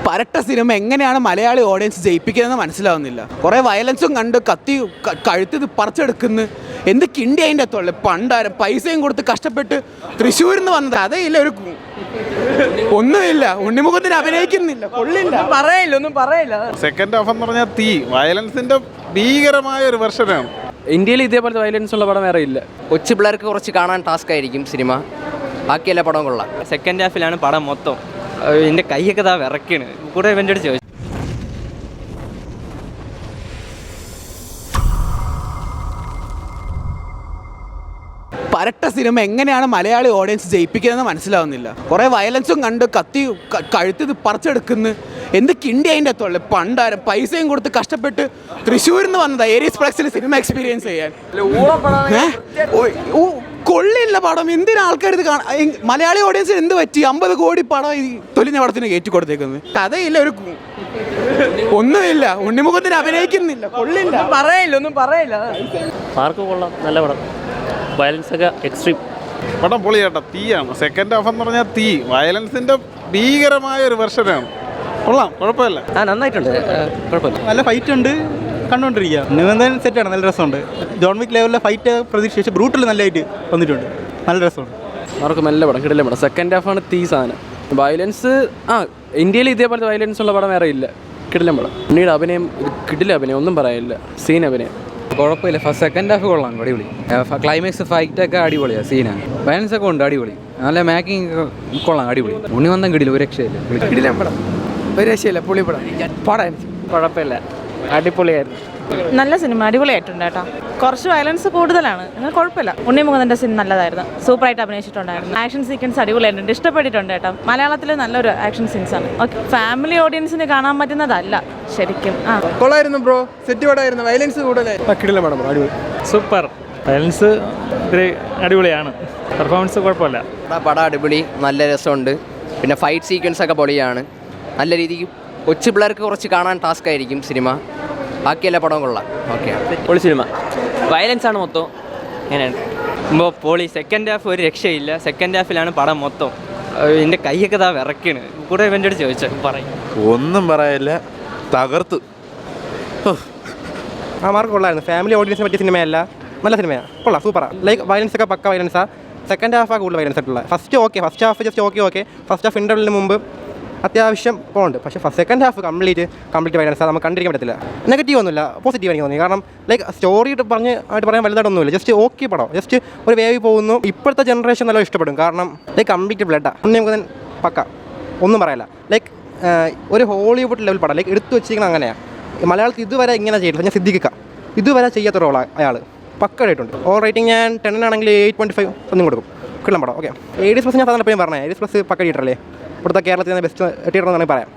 പരട്ട cinema എങ്ങനെയാണ് Malayali audience ജയിപ്പിക്കുന്നതെന്ന് മനസ്സിലാവുന്നില്ല. കുറേ വയലൻസും കണ്ട് കത്തി കഴുത്ത് പറിച്ചെടുക്കുന്നു. എന്ത് കിണ്ടി അതിൻ്റെ അകത്തുള്ളു. പണ്ടാരം പൈസയും കൊടുത്ത് കഷ്ടപ്പെട്ട് തൃശ്ശൂരിൽ നിന്ന് വന്നത് അതേയില്ല. ഒന്നുമില്ല. ഉണ്ണിമുഖത്തിന് അഭിനയിക്കുന്നില്ല. ഒന്നും പറയില്ല. സെക്കൻഡ് ഹാഫ് എന്ന് പറഞ്ഞാൽ വയലൻസിന്റെ ഭീകരമായ ഒരു വെർഷനാണ്. ഇന്ത്യയിൽ ഇതേപോലത്തെ വയലൻസ് ഉള്ള പടം വേറെ ഇല്ല. കൊച്ചു പിള്ളേർക്ക് കുറച്ച് കാണാൻ ടാസ്ക് ആയിരിക്കും സിനിമ. ബാക്കിയെല്ലാ പടവും കൊള്ളാം. സെക്കൻഡ് ഹാഫിലാണ് പടം മൊത്തം. എൻ്റെ കൈയൊക്കെ വിറക്കാണ്. കൂടെ ഇവൻ്റെ അടുത്ത് ചോദിച്ചു. പരട്ട സിനിമ എങ്ങനെയാണ് മലയാളി ഓഡിയൻസ് ജയിപ്പിക്കുന്നതെന്ന് മനസ്സിലാവുന്നില്ല. കുറേ വയലൻസും കണ്ട് കത്തി കഴുത്ത് പറിച്ചെടുക്കുന്നു. എന്ത് കിണ്ടി അതിൻ്റെ അകത്തുള്ളു. പണ്ടാരം പൈസയും കൊടുത്ത് കഷ്ടപ്പെട്ട് തൃശ്ശൂരിൽ നിന്ന് വന്നതാണ് ഏരീസ് ഫ്ലെക്സിൽ സിനിമ എക്സ്പീരിയൻസ് ചെയ്യാൻ. കൊള്ളില്ല പടം. എന്തിനാ ആൾക്കാർ ഇത് കാണാൻ? മലയാളി ഓഡിയൻസിന് എന്ത് പറ്റി? 50 കോടി പടം ഈ തൊലിഞ്ഞ പടത്തിന് കയറ്റി കൊടുത്തേക്കുന്നത്. കഥയില്ല. ഒന്നുമില്ല. ഉണ്ണിമുഖത്തിന് അഭിനയിക്കുന്നില്ല. ഒന്നും പറയില്ല. മാർക്ക് കൊള്ളാം, നല്ല പടം. വയലൻസ് ഒക്കെ എക്സ്ട്രീം. പടം പൊളിയാട്ട തീയാണ്. സെക്കൻഡ് ഹാഫ് എന്ന് പറഞ്ഞാൽ വയലൻസിന്റെ ഭീകരമായ ഒരു വെർഷനാണ്. കൊള്ളാം, കുഴപ്പമില്ല. നന്നായിട്ടുണ്ട്, കുഴപ്പമില്ല. നല്ല ഫൈറ്റ് ഉണ്ട്, കണ്ടുകൊണ്ടിരിക്കുക. നിബന്ധന സെറ്റാണ്, നല്ല രസമുണ്ട്. ജോൺ വിക്ക് ലെവലിലെ ഫൈറ്റ് പ്രതീക്ഷിച്ച് ബ്രൂട്ടൽ നല്ലതായിട്ട് വന്നിട്ടുണ്ട്, നല്ല രസമുണ്ട്. അവർക്ക് നല്ല പടം, കിടിലം പടം. സെക്കൻഡ് ഹാഫാണ് സാധനം. വയലൻസ് ഇന്ത്യയിൽ ഇതേപോലത്തെ വയലൻസ് ഉള്ള പടം വേറെ ഇല്ല. കിടിലം പടം. പിന്നീട് അഭിനയം കിടിലം അഭിനയം, ഒന്നും പറയാനില്ല. സീൻ അഭിനയം കുഴപ്പമില്ല. സെക്കൻഡ് ഹാഫ് കൊള്ളാം, അടിപൊളി. ക്ലൈമാക്സ് ഫൈറ്റൊക്കെ അടിപൊളിയാണ്, സീനാണ്. വയലൻസ് ഒക്കെ ഉണ്ട്, അടിപൊളി. നല്ല മേക്കിംഗ് കൊള്ളാം, അടിപൊളി. ഉണ്ണിവന്തം കിടില്ല, ഒരു രക്ഷയില്ല. കിടിലം പടം, ഒരു രക്ഷയില്ല. പൊളിപ്പടം. പടം കുഴപ്പമില്ല, അടിപൊളിയായിരുന്നു. നല്ല സിനിമ, അടിപൊളിയായിട്ടുണ്ട് കേട്ടോ. കുറച്ച് വയലൻസ് കൂടുതലാണ്, എന്നാൽ കുഴപ്പമില്ല. ഉണ്ണിമുഖത്തിൻ്റെ സിനിമ നല്ലതായിരുന്നു, സൂപ്പറായിട്ട് അഭിനയിച്ചിട്ടുണ്ടായിരുന്നു. ആക്ഷൻ സീക്വൻസ് അടിപൊളിയായിട്ടുണ്ട്, ഇഷ്ടപ്പെട്ടിട്ടുണ്ട് കേട്ടോ. മലയാളത്തിൽ നല്ലൊരു ആക്ഷൻ സീൻസാണ്. ഓക്കെ, ഫാമിലി ഓഡിയൻസിന് കാണാൻ പറ്റുന്നതല്ല ശരിക്കും. കൊള്ളായിരുന്നു ബ്രോ, സെറ്റ് പടമായിരുന്നു. വയലൻസ് കൂടുതലായിരുന്നു. കിടിലം പടം, അടിപൊളി, സൂപ്പർ. വയലൻസ് അടിപൊളിയാണ്, പെർഫോമൻസ് കുഴപ്പമില്ല. പടം അടിപൊളി, നല്ല രസമുണ്ട്. പിന്നെ ഫൈറ്റ് സീക്വൻസ് ഒക്കെ പൊളിയാണ്, നല്ല രീതിക്ക്. കൊച്ചു പിള്ളേർക്ക് കുറച്ച് കാണാൻ ടാസ്ക് ആയിരിക്കും സിനിമ. ബാക്കിയെല്ലാ പടവും കൊള്ളാം. ഓക്കെ, പൊളി സിനിമ. വയലൻസ് ആണ് മൊത്തം. എങ്ങനെയാണ് പൊളി. സെക്കൻഡ് ഹാഫ് ഒരു രക്ഷയില്ല. സെക്കൻഡ് ഹാഫിലാണ് പടം മൊത്തം. എൻ്റെ കൈയൊക്കെ വിറക്കാണ്. കൂടെ ഇവൻ്റെ അടുത്ത് ചോദിച്ചു. പറയും ഒന്നും പറയില്ല, തകർത്തു. മാർക്ക് കൊള്ളായിരുന്നു. ഫാമിലി ഓഡിയൻസിനെ പറ്റിയ സിനിമയല്ല, നല്ല സിനിമയാണ്, കൊള്ളാം, സൂപ്പറാണ്. ലൈക്ക് വയലൻസ് ഒക്കെ പക്ക വയലൻസാണ്. സെക്കൻഡ് ഹാഫാണ് കൂടുതൽ വയലൻസ് ആയിട്ടുള്ളത്. First half just okay. First half ഇൻ്റർവെല്ലിന് മുമ്പ് അത്യാവശ്യം പോകുന്നുണ്ട്. പക്ഷേ സെക്കൻഡ് ഹാഫ് കംപ്ലീറ്റ് വയലൻസ് നമുക്ക് കണ്ടിരിക്കാൻ പറ്റത്തില്ല. നെഗറ്റീവ് ഒന്നുമില്ല, പോസിറ്റീവ് എനിക്ക് തോന്നി. കാരണം ലൈക്ക് സ്റ്റോറി ആയിട്ട് പറയാൻ വലുതായിട്ടൊന്നുമില്ല. ജസ്റ്റ് ഓക്കെ പടം, ജസ്റ്റ് ഒരു വേവി പോകുന്നു. ഇപ്പോഴത്തെ ജനറേഷൻ നല്ല ഇഷ്ടപ്പെടും. കാരണം ലൈക്ക് കംപ്ലീറ്റ് ബ്ലഡാണ്. നമുക്ക് പക്ക, ഒന്നും പറയില്ല. ലൈക്ക് ഒരു ഹോളിവുഡ് ലെവൽ പടം, ലൈക്ക് എടുത്തു വെച്ചിരിക്കുന്നത് അങ്ങനെയാണ്. മലയാളത്തിൽ ഇതുവരെ ഇങ്ങനെ ചെയ്തില്ല. ഞാൻ സിദ്ദിഖിക്ക ഇതുവരെ ചെയ്യാത്ത റോളാണ് അയാൾ, പക്കയായിട്ടുണ്ട്. ഓവർ റേറ്റിംഗ് ഞാൻ 10 ആണെങ്കിൽ 8.5 ഒന്നും കൊടുക്കും. കിള്ളം പടം. ഓക്കെ, ADS+ ഞാൻ സാധാരണ എപ്പോഴും പറഞ്ഞത് ADS+ പക്ക തിയേറ്ററല്ലേ, ഇവിടുത്തെ കേരളത്തിൽ നിന്ന് ബെസ്റ്റ് തിയേറ്റർ എന്നാണ് പറയാം.